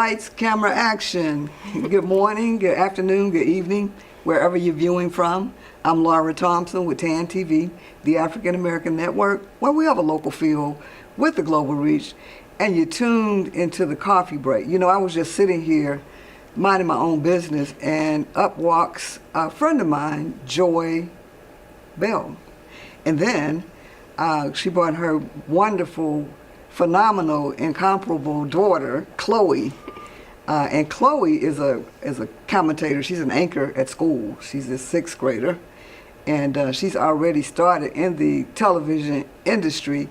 Lights, camera, action. Good morning, good afternoon, good evening, wherever you're viewing from. I'm Laura Thompson with TAN TV, the African American Network, where we have a local feel with the global reach. And you're tuned into the coffee break. You know, I was just sitting here minding my own business, and up walks a friend of mine, Joy Bell. And then she brought her wonderful, phenomenal, incomparable daughter, Chloe. And Chloe is a commentator. She's an anchor at school. She's a sixth grader. And she's already started in the television industry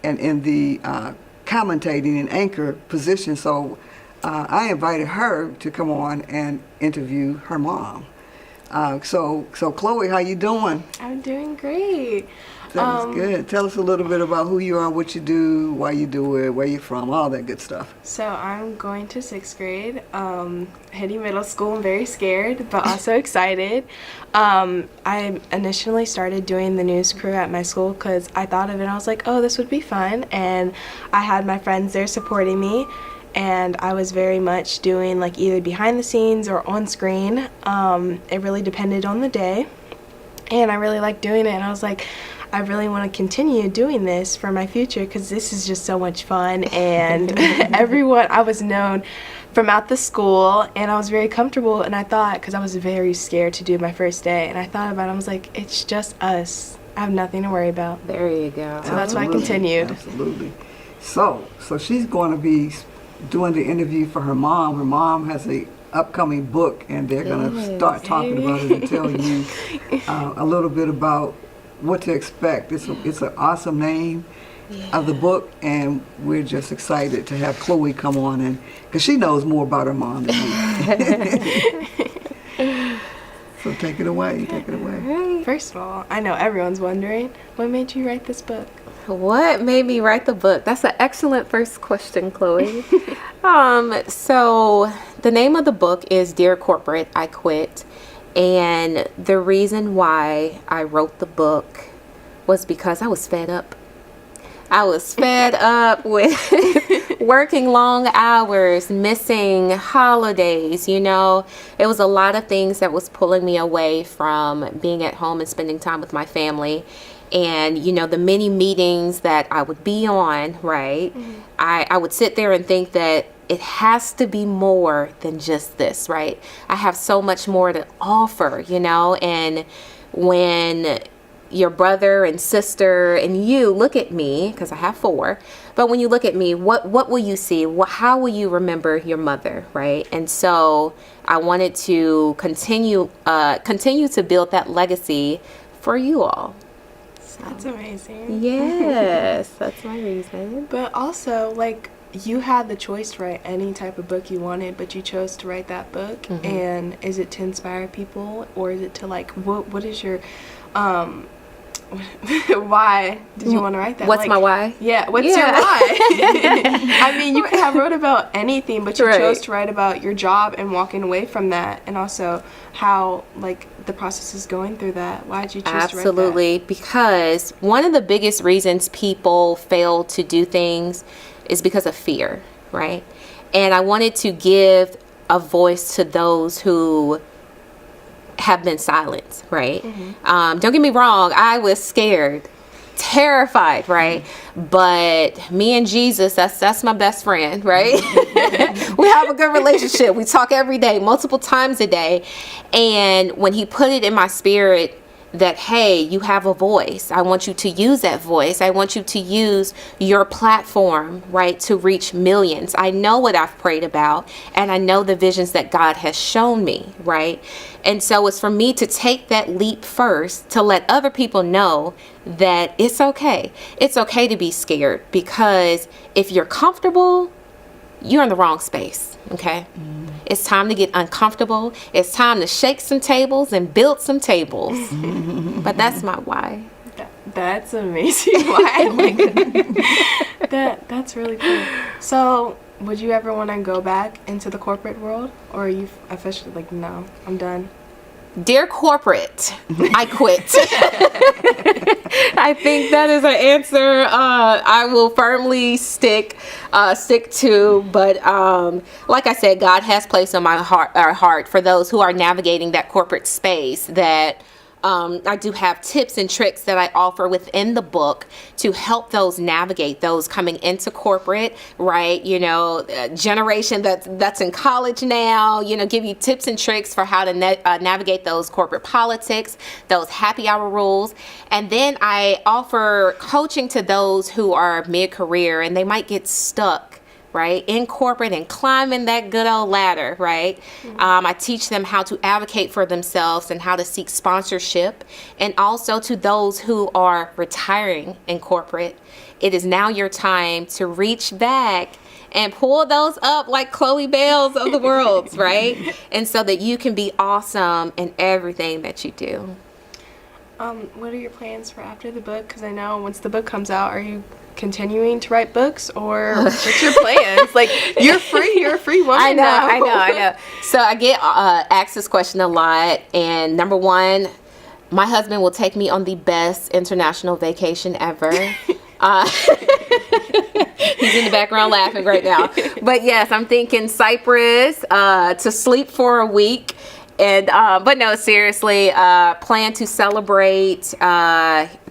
and in the commentating and anchor position. So I invited her to come on and interview her mom. So Chloe, how you doing? I'm doing great. That's good. Tell us a little bit about who you are, what you do, why you do it, where you're from, all that good stuff. So I'm going to sixth grade, heading middle school. I'm very scared, but also excited. I initially started doing the news crew at my school because I thought of it and I was like, oh, this would be fun. And I had my friends there supporting me. And I was very much doing like either behind the scenes or on screen. It really depended on the day. And I really liked doing it. And I was like, I really want to continue doing this for my future because this is just so much fun. And everyone, I was known from out the school and I was very comfortable. And I thought, because I was very scared to do my first day, and I thought about it, I was like, it's just us. I have nothing to worry about. There you go. So that's why I continued. Absolutely. So she's going to be doing the interview for her mom. Her mom has a upcoming book, and they're going to start talking about it and tell you a little bit about what to expect. It's an awesome name of the book, and we're just excited to have Chloe come on, and because she knows more about her mom than me. So take it away. First of all, I know everyone's wondering, what made you write this book? What made me write the book? That's an excellent first question, Chloe. So the name of the book is Dear Corporate, I Quit. And the reason why I wrote the book was because I was fed up. I was fed up with working long hours, missing holidays, you know. It was a lot of things that was pulling me away from being at home and spending time with my family. And, you know, the many meetings that I would be on, right? Mm-hmm. I would sit there and think that it has to be more than just this, right? I have so much more to offer, you know. And when your brother and sister and you look at me, because I have 4, but when you look at me, what will you see? How will you remember your mother, right? And so I wanted to continue to build that legacy for you all. That's amazing. Yes, that's my reason. But also, like, you had the choice to write any type of book you wanted, but you chose to write that book. Mm-hmm. And is it to inspire people, or is it to, like, what is your why did you want to write that? What's my why? Yeah, what's your why? I mean, you could have wrote about anything, but you chose to write about your job and walking away from that, and also how, like, the process is going through that. Why did you choose to write that? Absolutely, because one of the biggest reasons people fail to do things is because of fear, right? And I wanted to give a voice to those who have been silent, right? Mm-hmm. Don't get me wrong, I was scared, terrified, right? Mm-hmm. But me and Jesus, that's my best friend, right? We have a good relationship. We talk every day, multiple times a day. And when he put it in my spirit that, hey, you have a voice, I want you to use that voice. I want you to use your platform, right, to reach millions. I know what I've prayed about, and I know the visions that God has shown me, right? And so it's for me to take that leap first, to let other people know that it's okay. It's okay to be scared, because if you're comfortable, you're in the wrong space, okay? Mm. It's time to get uncomfortable. It's time to shake some tables and build some tables. But that's my why. That's amazing. Why I like that. That's really cool. So, would you ever want to go back into the corporate world, or are you officially like, no, I'm done? Dear corporate, I quit. I think that is an answer I will firmly stick to. But like I said, God has placed on my heart for those who are navigating that corporate space that I do have tips and tricks that I offer within the book to help those navigate those coming into corporate, right? Generation that's in college now, give you tips and tricks for how to navigate those corporate politics, those happy hour rules. And then I offer coaching to those who are mid-career and they might get stuck, right, in corporate and climbing that good old ladder, right? I teach them how to advocate for themselves and how to seek sponsorship. And also to those who are retiring in corporate, it is now your time to reach back and pull those up like Chloe Bales of the world, right? And so that you can be awesome in everything that you do. What are your plans for after the book? Because I know once the book comes out, are you continuing to write books, or what's your plans? Like, you're a free woman. I now. know. So I get asked this question a lot, and number one, my husband will take me on the best international vacation ever. He's in the background laughing right now. But yes, I'm thinking Cyprus, to sleep for a week. And but no, seriously, plan to celebrate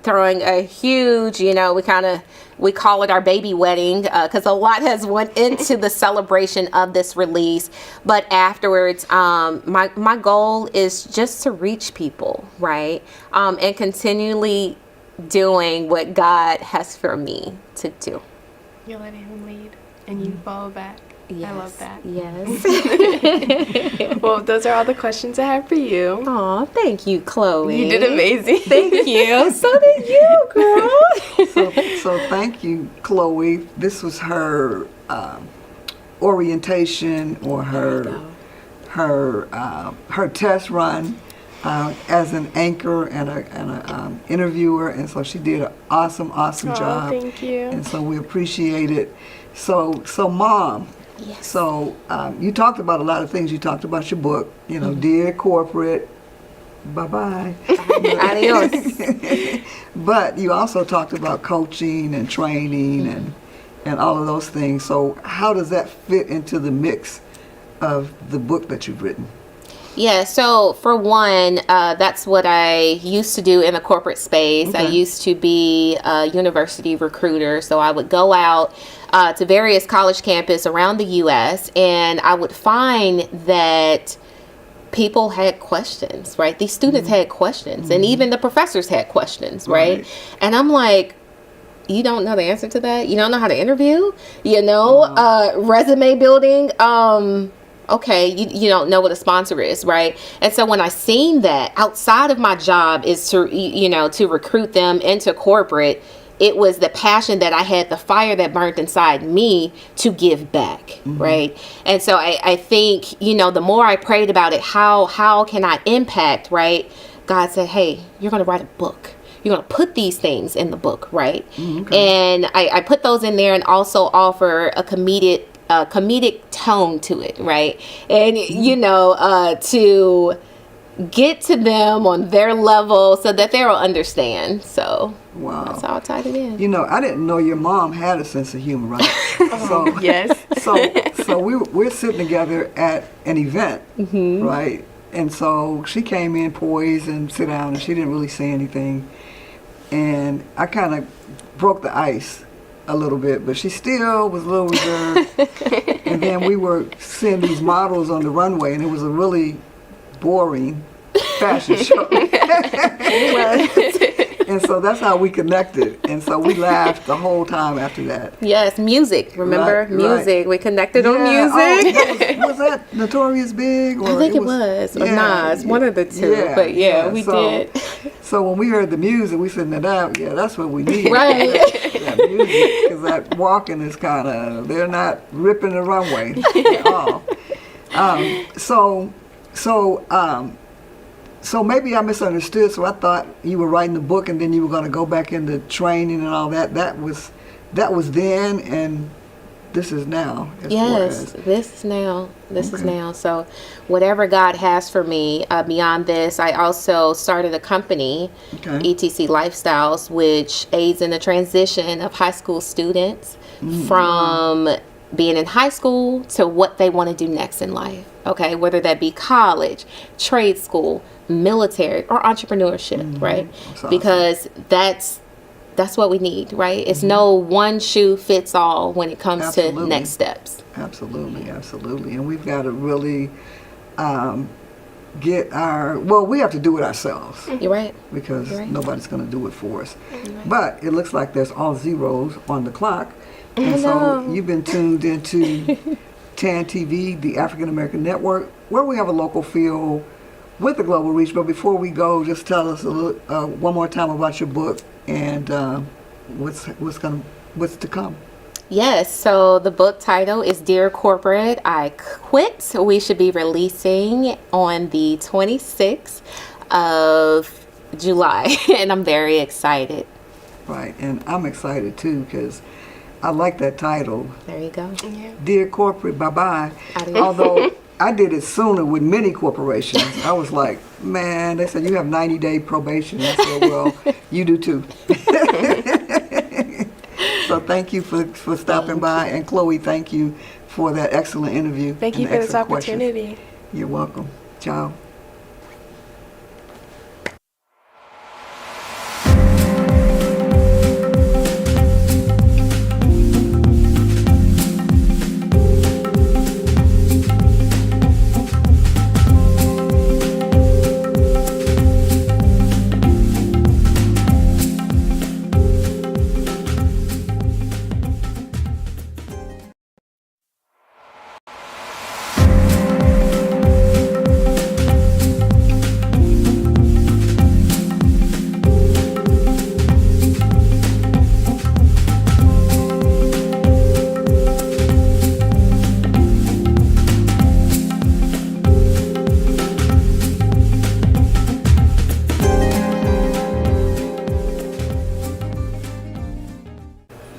throwing a huge, we call it our baby wedding, because a lot has went into the celebration of this release. But afterwards, my goal is just to reach people, right? And continually doing what God has for me to do. You let him lead and you follow back. Yes, I love that. Yes. Well, those are all the questions I have for you. Aw, thank you, Chloe. You did amazing. Thank you. So did you, girl. So thank you, Chloe. This was her orientation or her test run as an anchor and a interviewer, and so she did an awesome job. Thank you. And so we appreciate it. So Mom. Yes. So you talked about a lot of things. You talked about your book, Dear Corporate, bye-bye. Adios. But you also talked about coaching and training and all of those things. So how does that fit into the mix of the book that you've written? Yeah, so for one, that's what I used to do in the corporate space. Okay. I used to be a university recruiter, so I would go out to various college campuses around the U.S., and I would find that people had questions, right? These students had questions, and even the professors had questions, right? And I'm like, you don't know the answer to that? You don't know how to interview? Resume building? Okay, you don't know what a sponsor is, right? And so when I seen that outside of my job is to, to recruit them into corporate, it was the passion that I had, the fire that burned inside me to give back, right? And so I think, the more I prayed about it, how can I impact, right? God said, hey, you're going to write a book. You're going to put these things in the book, right? Okay. And I put those in there and also offer a comedic tone to it, right? And to get to them on their level so that they'll understand. So that's how I tied it in. I didn't know your mom had a sense of humor, right? So yes. So we're sitting together at an event, right? And so she came in poised and sit down, and she didn't really say anything. And I kind of broke the ice a little bit, but she still was a little reserved. And then we were seeing these models on the runway, and it was a really boring fashion show. And so that's how we connected. And so we laughed the whole time after that. Yes, music. Remember? Right, music. right. We connected on music. Oh, was that Notorious Big? Or I think it was. Or Nas, one of the two. Yeah, but we did. So when we heard the music, we said, that's what we need. Right. That music, because that walking is kind of, they're not ripping the runway at all. So maybe I misunderstood. So I thought you were writing the book and then you were going to go back into training and all that. That was then, and this is now. As Yes, far as, this is now. This is Okay. now. So, whatever God has for me beyond this, I also started a company, Okay. ETC Lifestyles, which aids in the transition of high school students from being in high school to what they want to do next in life. Okay, whether that be college, trade school, military, or entrepreneurship, right? That's awesome. Because that's what we need, right? It's no one shoe fits all when it comes to Absolutely. next steps. Absolutely, absolutely. And we've got to really we have to do it ourselves You're right. because Right. nobody's going to do it for us. But it looks like there's all zeros on the clock. And so you've been tuned into TAN TV, the African American Network, where we have a local feel with the global reach. But before we go, just tell us one more time about your book and what's to come. Yes, so the book title is Dear Corporate, I Quit. We should be releasing on the 26th of July, and I'm very excited. Right, and I'm excited too because I like that title. There you go. Yeah. Dear Corporate, bye-bye. Adios. Although I did it sooner with many corporations. I was like, man, they said you have 90-day probation. I said, well, you do too. So thank you for stopping by. And Chloe, thank you for that excellent interview. Thank you and for this excellent questions. opportunity. You're welcome. Ciao.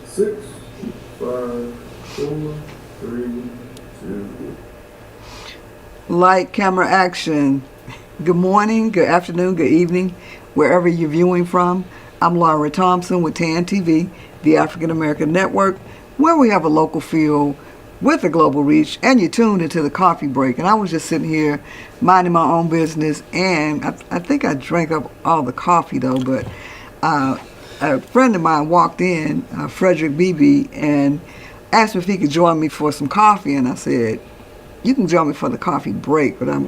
Six, five, four, three, two. Light, camera, action. Good morning, good afternoon, good evening, wherever you're viewing from. I'm Laura Thompson with TAN TV, the African American Network, where we have a local feel with a global reach, and you're tuned into the coffee break. And I was just sitting here minding my own business, and I think I drank up all the coffee though, but a friend of mine walked in, Frederick BeeBee, and asked me if he could join me for some coffee, and I said, you can join me for the coffee break, but I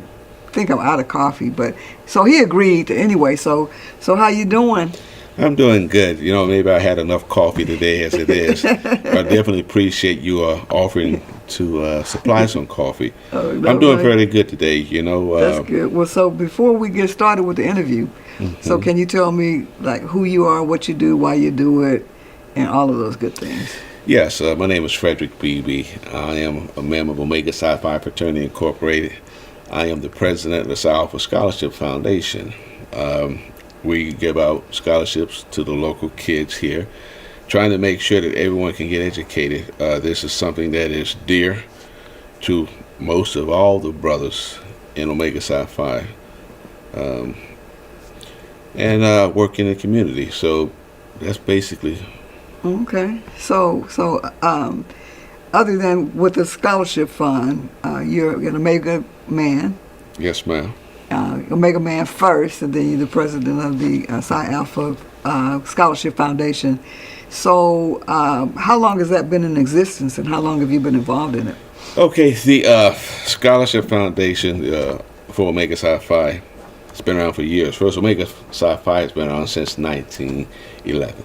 think I'm out of coffee. But so he agreed anyway. So how you doing? I'm doing good. You know, maybe I had enough coffee today as it is. I definitely appreciate you offering to supply some coffee. No, I'm doing right. fairly good today. You know, That's good. Well, so before we get started with the interview, so can you tell me like who you are, what you do, why you do it, and all of those good things? yes, my name is Frederick BeeBee. I am a member of Omega Psi Phi Fraternity Incorporated. I am the president of the Psi Alpha Scholarship Foundation. We give out scholarships to the local kids here, trying to make sure that everyone can get educated. This is something that is dear to most of all the brothers in Omega Psi Phi, and work in the community. So that's basically. Okay. So other than with the scholarship fund, you're an Omega man. Yes, ma'am. Omega Man first, and then you're the president of the Psi Alpha Scholarship Foundation. So, how long has that been in existence, and how long have you been involved in it? Okay, the Scholarship Foundation for Omega Psi Phi has been around for years. First, Omega Psi Phi has been around since 1911.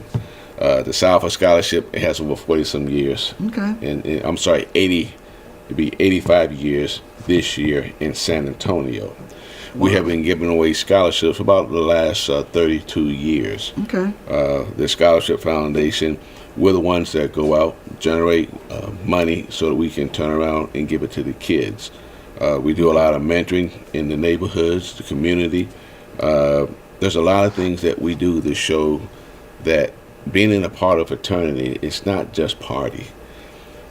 The Psi Alpha Scholarship has over 40-some years. Okay. And I'm sorry, 80, it'll be 85 years this year in San Antonio. We have been giving away scholarships about the last 32 years. Okay. The Scholarship Foundation, we're the ones that go out, generate money so that we can turn around and give it to the kids. We do a lot of mentoring in the neighborhoods, the community. There's a lot of things that we do to show that being in a part of fraternity, it's not just party.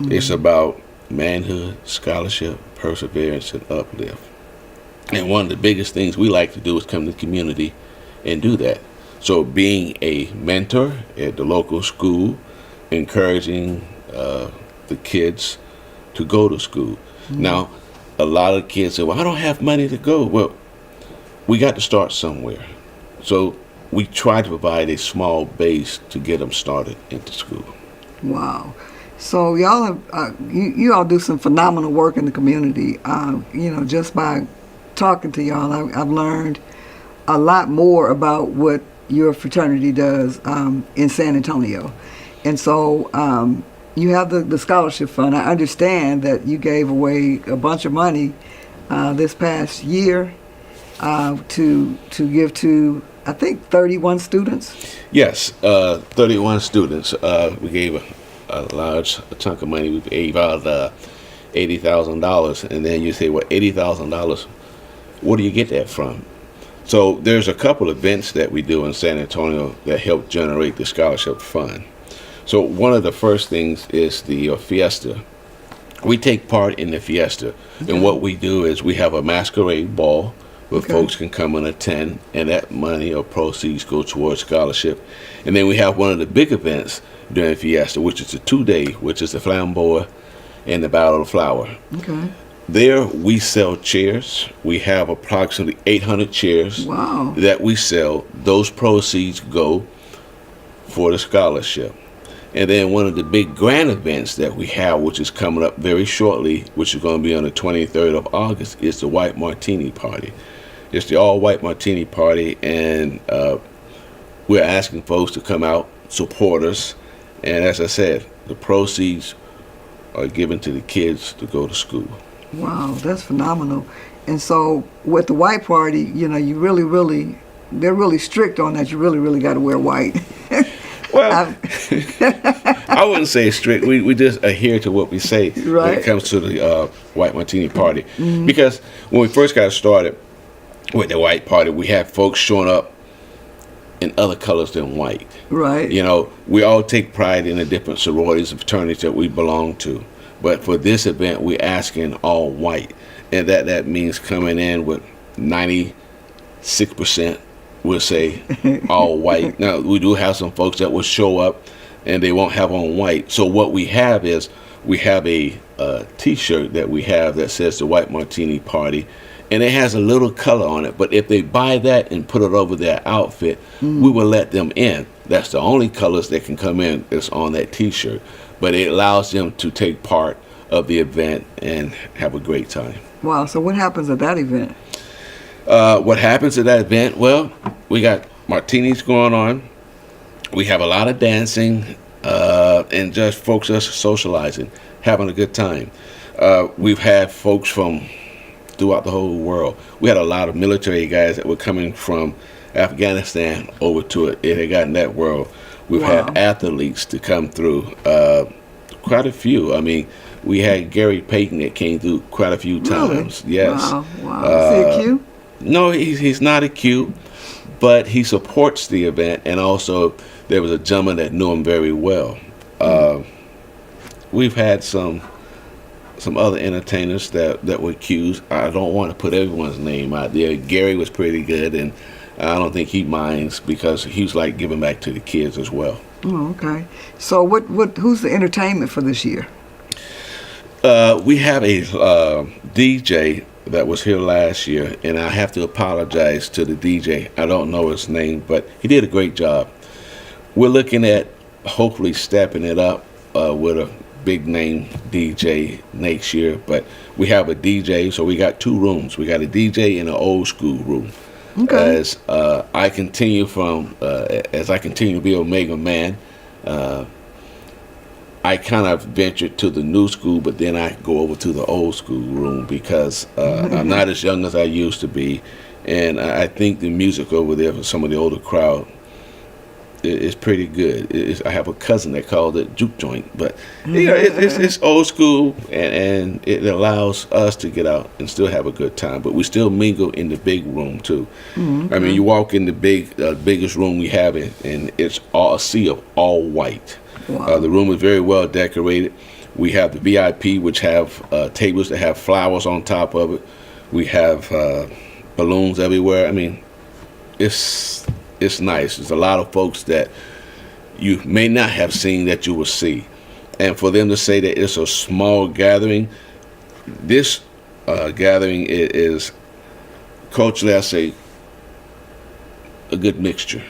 It's about manhood, scholarship, perseverance, and uplift. And one of the biggest things we like to do is come to the community and do that. So being a mentor at the local school, encouraging the kids to go to school. Now, a lot of kids say, well, I don't have money to go. Well, we got to start somewhere. So we try to provide a small base to get them started into school. Wow. So y'all have, you all do some phenomenal work in the community. Just by talking to y'all, I've learned a lot more about what your fraternity does in San Antonio. And so you have the scholarship fund. I understand that you gave away a bunch of money this past year to give to, I think, 31 students. Yes, 31 students. We gave a large chunk of money. We gave out $80,000, and then you say, well, $80,000. Where do you get that from? So there's a couple of events that we do in San Antonio that help generate the scholarship fund. So one of the first things is the fiesta. We take part in the fiesta, and what we do is we have a masquerade ball where folks can come and attend, and that money or proceeds go towards scholarship. And then we have one of the big events during fiesta, which is a 2-day, which is the flamboyant and the battle of the flower. Okay. There we sell chairs. We have approximately 800 chairs that we sell. Those proceeds go for the scholarship. And then one of the big grand events that we have, which is coming up very shortly, which is going to be on the 23rd of August, is the White Martini Party. It's the all-white martini party, and we're asking folks to come out, support us. And as I said, the proceeds are given to the kids to go to school. Wow, that's phenomenal. And so with the white party, you really, they're really strict on that. You really got to wear white. Well, I wouldn't say strict. We just adhere to what we say when it comes to the White Martini Party. Because when we first got started with the white party, we had folks showing up in other colors than white. Right. We all take pride in the different sororities and fraternities that we belong to. But for this event, we're asking all white. And that means coming in with 96%, we'll say, all white. Now, we do have some folks that will show up and they won't have on white. So what we have is we have a T-shirt that we have that says the White Martini Party. And it has a little color on it. But if they buy that and put it over their outfit, we will let them in. That's the only colors that can come in that's on that T-shirt. But it allows them to take part of the event and have a great time. Wow, so what happens at that event? What happens at that event? Well, we got martinis going on. We have a lot of dancing and just folks just socializing, having a good time. We've had folks from throughout the whole world. We had a lot of military guys that were coming from Afghanistan over to it. It had gotten that world. We've had athletes to come through, quite a few. I mean, we had Gary Payton that came through quite a few times. Really? Yes. Wow. Is he a Q? No, he's not a Q, but he supports the event, and also there was a gentleman that knew him very well. We've had some other entertainers that were Qs. I don't want to put everyone's name out there. Gary was pretty good, and I don't think he minds because he's like giving back to the kids as well. Oh, okay. So who's the entertainment for this year? We have a DJ that was here last year, and I have to apologize to the DJ. I don't know his name, but he did a great job. We're looking at hopefully stepping it up with a big name DJ next year, but we have a DJ, so we got two rooms. We got a DJ in an old school room. Okay. As I continue to be Omega Man, I kind of ventured to the new school, but then I go over to the old school room because I'm not as young as I used to be, and I think the music over there for some of the older crowd is pretty good. I have a cousin that called it juke joint, but it's old school, and it allows us to get out and still have a good time. But we still mingle in the big room too. I mean, you walk in the biggest room we have, and it's a sea of all white. Wow. The room is very well decorated. We have the VIP, which have tables that have flowers on top of it. We have balloons everywhere. I mean, it's nice. There's a lot of folks that you may not have seen that you will see. And for them to say that it's a small gathering, this gathering is culturally, I say, a good mixture,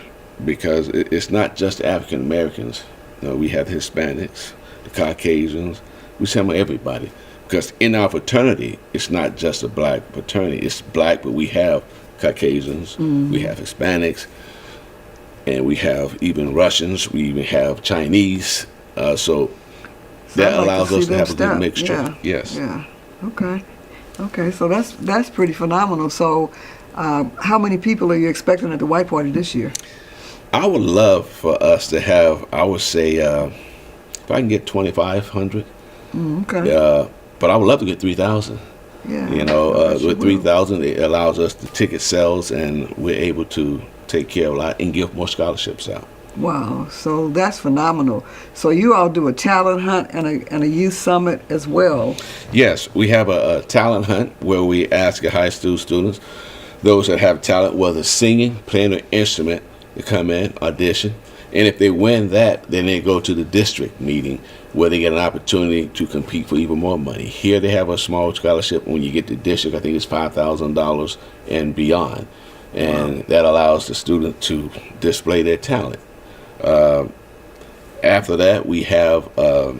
because it's not just African Americans. We have the Hispanics, the Caucasians. We send everybody, because in our fraternity, it's not just a black fraternity. It's black, but we have Caucasians, we have Hispanics, and we have even Russians. We even have Chinese. So that allows us to have a good mixture. Yeah. Yes. Yeah. Okay. So that's pretty phenomenal. So, how many people are you expecting at the white party this year? I would love for us to have, I would say, if I can get 2,500. Okay. But I would love to get 3,000. Yeah. With 3,000, it allows us to ticket sales, and we're able to take care of a lot and give more scholarships out. Wow. So that's phenomenal. So you all do a talent hunt and a youth summit as well. Yes, we have a talent hunt where we ask high school students, those that have talent, whether singing, playing an instrument, to come in, audition. And if they win that, then they go to the district meeting where they get an opportunity to compete for even more money. Here they have a small scholarship. When you get to district, I think it's $5,000 and beyond. And that allows the student to display their talent. After that, we have a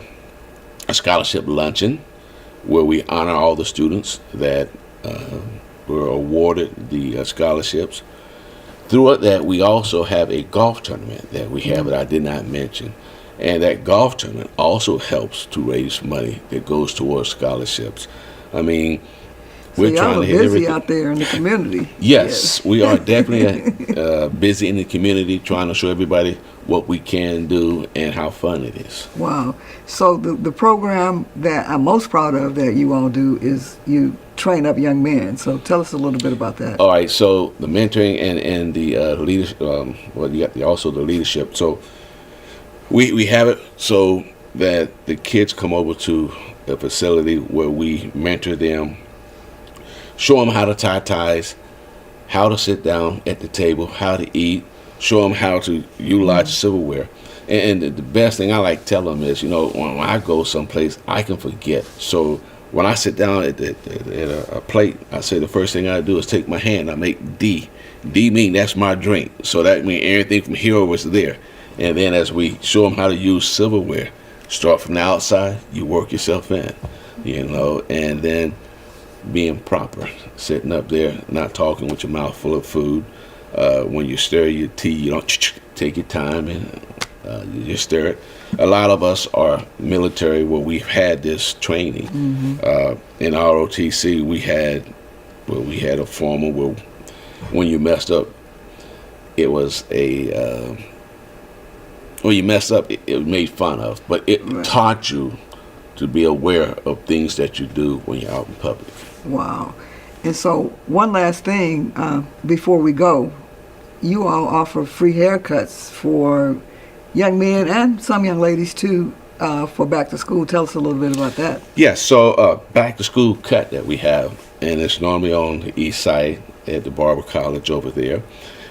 scholarship luncheon where we honor all the students that were awarded the scholarships. Throughout that, we also have a golf tournament that we have that I did not mention. And that golf tournament also helps to raise money that goes towards scholarships. I mean, So we're trying y'all to are hit busy everything. out there in the community. Yes, we are definitely busy in the community, trying to show everybody what we can do and how fun it is. Wow. So the program that I'm most proud of that you all do is you train up young men. So tell us a little bit about that. All right, so the mentoring and the leadership, you got also the leadership. So we have it so that the kids come over to a facility where we mentor them, show them how to tie ties, how to sit down at the table, how to eat, show them how to utilize silverware. And the best thing I like to tell them is, when I go someplace, I can forget. So when I sit down at a plate, I say the first thing I do is take my hand, I make D. D mean that's my drink. So that means everything from here was there. And then as we show them how to use silverware, start from the outside, you work yourself in, and then being proper, sitting up there, not talking with your mouth full of food. When you stir your tea, you don't take your time and you just stir it. A lot of us are military where we've had this training. In ROTC, we had a formal where when you messed up, it was when you messed up, it was made fun of, but it taught you to be aware of things that you do when you're out in public. Wow. And so one last thing before we go, you all offer free haircuts for young men and some young ladies too for back to school. Tell us a little bit about that. Yes, so back to school cut that we have, and it's normally on the east side at the Barber College over there.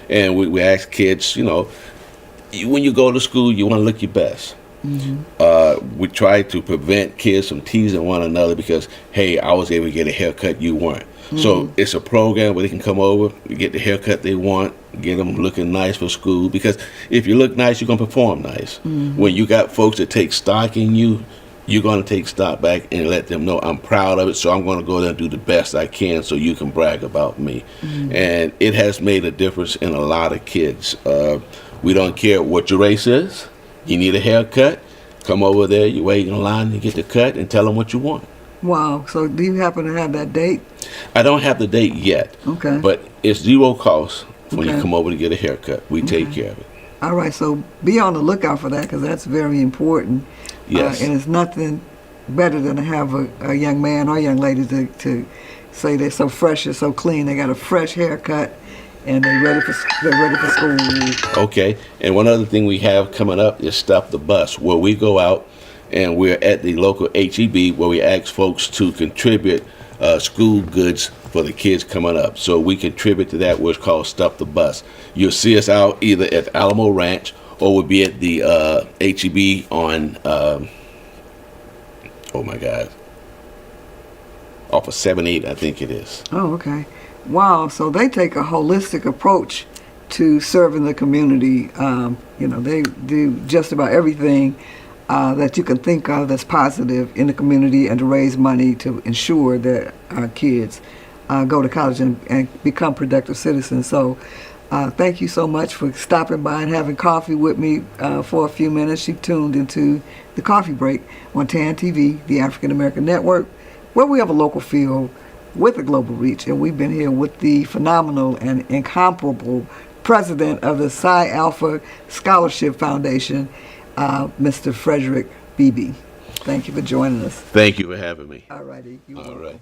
And we ask kids, when you go to school, you want to look your best. We try to prevent kids from teasing one another because, hey, I was able to get a haircut, you weren't. So it's a program where they can come over, get the haircut they want, get them looking nice for school. Because if you look nice, you're going to perform nice. When you got folks that take stock in you, you're going to take stock back and let them know I'm proud of it, so I'm going to go there and do the best I can so you can brag about me. And it has made a difference in a lot of kids. We don't care what your race is. You need a haircut, come over there, you wait in line to get the cut and tell them what you want. Wow. So do you happen to have that date? I don't have the date yet, Okay. but it's zero cost when you Okay. come over to get a haircut. We take care of it. All right. So be on the lookout for that because that's very important. Yes. And it's nothing better than to have a young man or young lady to say they're so fresh and so clean. They got a fresh haircut and they're ready for school. Okay, and one other thing we have coming up is Stuff the Bus, where we go out and we're at the local HEB where we ask folks to contribute school goods for the kids coming up. So we contribute to that, what's called Stuff the Bus. You'll see us out either at Alamo Ranch or we'll be at the HEB on, oh my God, off of 7-8, I think it is. Oh, okay. Wow. So they take a holistic approach to serving the community. They do just about everything that you can think of that's positive in the community, and to raise money to ensure that our kids go to college and become productive citizens. So thank you so much for stopping by and having coffee with me for a few minutes. She tuned into the coffee break on TAN TV, the African American Network, where we have a local feel with a global reach. And we've been here with the phenomenal and incomparable president of the Psi Alpha Scholarship Foundation, Mr. Frederick BeeBee. Thank you for joining us. Thank you for having me. All righty. All right.